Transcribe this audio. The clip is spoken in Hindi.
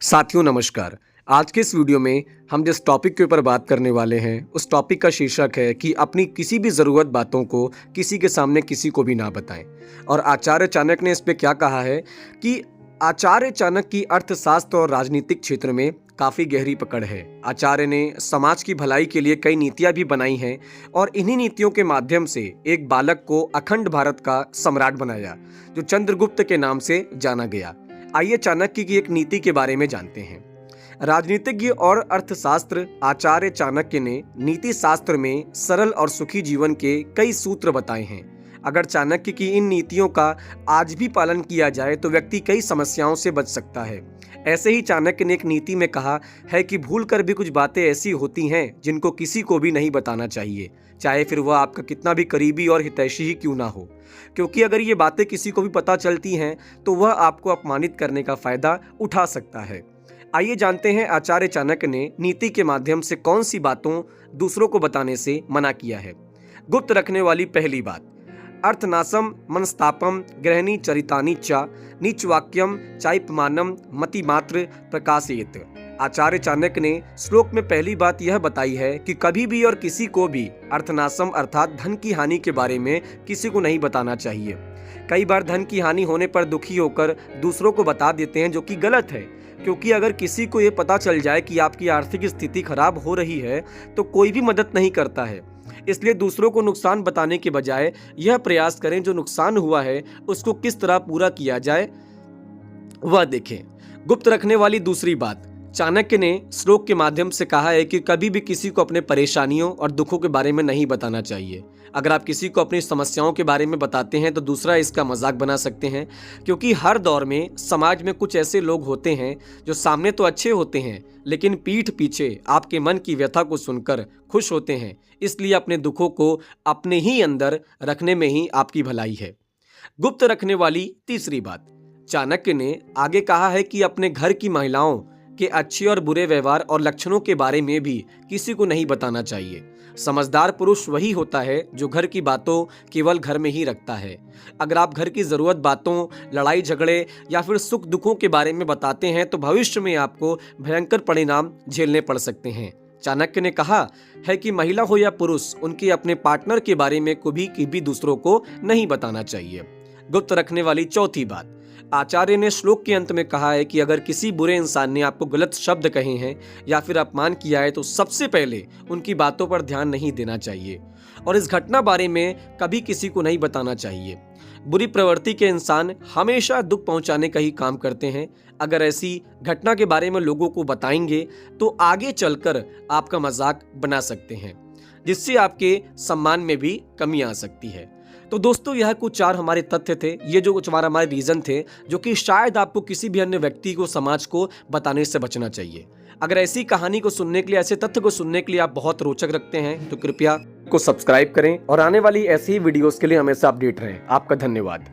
साथियों नमस्कार। आज के इस वीडियो में हम जिस टॉपिक के ऊपर बात करने वाले हैं उस टॉपिक का शीर्षक है कि अपनी किसी भी ज़रूरत बातों को किसी के सामने किसी को भी ना बताएं। और आचार्य चाणक्य ने इस पे क्या कहा है कि आचार्य चाणक्य की अर्थशास्त्र और राजनीतिक क्षेत्र में काफ़ी गहरी पकड़ है। आचार्य ने समाज की भलाई के लिए कई नीतियां भी बनाई हैं और इन्हीं नीतियों के माध्यम से एक बालक को अखंड भारत का सम्राट बनाया जो चंद्रगुप्त के नाम से जाना गया। आइए चाणक्य की एक नीति के बारे में जानते हैं। राजनीतिज्ञ और अर्थशास्त्र आचार्य चाणक्य ने नीति शास्त्र में सरल और सुखी जीवन के कई सूत्र बताए हैं। अगर चाणक्य की इन नीतियों का आज भी पालन किया जाए तो व्यक्ति कई समस्याओं से बच सकता है। ऐसे ही चाणक्य ने एक नीति में कहा है कि भूल कर भी कुछ बातें ऐसी होती हैं जिनको किसी को भी नहीं बताना चाहिए, चाहे फिर वह आपका कितना भी करीबी और हितैषी ही क्यों ना हो, क्योंकि अगर ये बातें किसी को भी पता चलती हैं तो वह आपको अपमानित करने का फायदा उठा सकता है। आइए जानते हैं आचार्य चाणक्य ने नीति के माध्यम से कौन सी बातों दूसरों को बताने से मना किया है। गुप्त रखने वाली पहली बात, अर्थनाशम मनस्तापम गृहिणी चरितानि च नीचवाक्यम चाइपमानम मतिमात्र प्रकाशयेत। आचार्य चाणक्य ने श्लोक में पहली बात यह बताई है कि कभी भी और किसी को भी अर्थनाशम अर्थात धन की हानि के बारे में किसी को नहीं बताना चाहिए। कई बार धन की हानि होने पर दुखी होकर दूसरों को बता देते हैं, जो कि गलत है, क्योंकि अगर किसी को ये पता चल जाए कि आपकी आर्थिक स्थिति खराब हो रही है तो कोई भी मदद नहीं करता है। इसलिए दूसरों को नुकसान बताने के बजाय यह प्रयास करें जो नुकसान हुआ है उसको किस तरह पूरा किया जाए वह देखें। गुप्त रखने वाली दूसरी बात, चाणक्य ने श्लोक के माध्यम से कहा है कि कभी भी किसी को अपने परेशानियों और दुखों के बारे में नहीं बताना चाहिए। अगर आप किसी को अपनी समस्याओं के बारे में बताते हैं तो दूसरा इसका मजाक बना सकते हैं, क्योंकि हर दौर में समाज में कुछ ऐसे लोग होते हैं जो सामने तो अच्छे होते हैं लेकिन पीठ पीछे आपके मन की व्यथा को सुनकर खुश होते हैं। इसलिए अपने दुखों को अपने ही अंदर रखने में ही आपकी भलाई है। गुप्त रखने वाली तीसरी बात, चाणक्य ने आगे कहा है कि अपने घर की महिलाओं के अच्छे और बुरे व्यवहार और लक्षणों के बारे में भी किसी को नहीं बताना चाहिए। समझदार पुरुष वही होता है जो घर की बातों केवल घर में ही रखता है। अगर आप घर की जरूरत बातों, लड़ाई झगड़े या फिर सुख दुखों के बारे में बताते हैं तो भविष्य में आपको भयंकर परिणाम झेलने पड़ सकते हैं। चाणक्य ने कहा है कि महिला हो या पुरुष, उनके अपने पार्टनर के बारे में कभी भी दूसरों को नहीं बताना चाहिए। गुप्त रखने वाली चौथी बात, आचार्य ने श्लोक के अंत में कहा है कि अगर किसी बुरे इंसान ने आपको गलत शब्द कहे हैं या फिर अपमान किया है तो सबसे पहले उनकी बातों पर ध्यान नहीं देना चाहिए और इस घटना बारे में कभी किसी को नहीं बताना चाहिए। बुरी प्रवृत्ति के इंसान हमेशा दुख पहुंचाने का ही काम करते हैं। अगर ऐसी घटना के बारे में लोगों को बताएंगे तो आगे चलकर आपका मजाक बना सकते हैं, जिससे आपके सम्मान में भी कमी आ सकती है। तो दोस्तों, यह कुछ 4 हमारे तथ्य थे, ये जो कुछ हमारे रीजन थे जो कि शायद आपको किसी भी अन्य व्यक्ति को, समाज को बताने से बचना चाहिए। अगर ऐसी कहानी को सुनने के लिए, ऐसे तथ्य को सुनने के लिए आप बहुत रोचक रखते हैं तो कृपया को सब्सक्राइब करें और आने वाली ऐसी ही वीडियोस के लिए हमेशा अपडेट रहें। आपका धन्यवाद।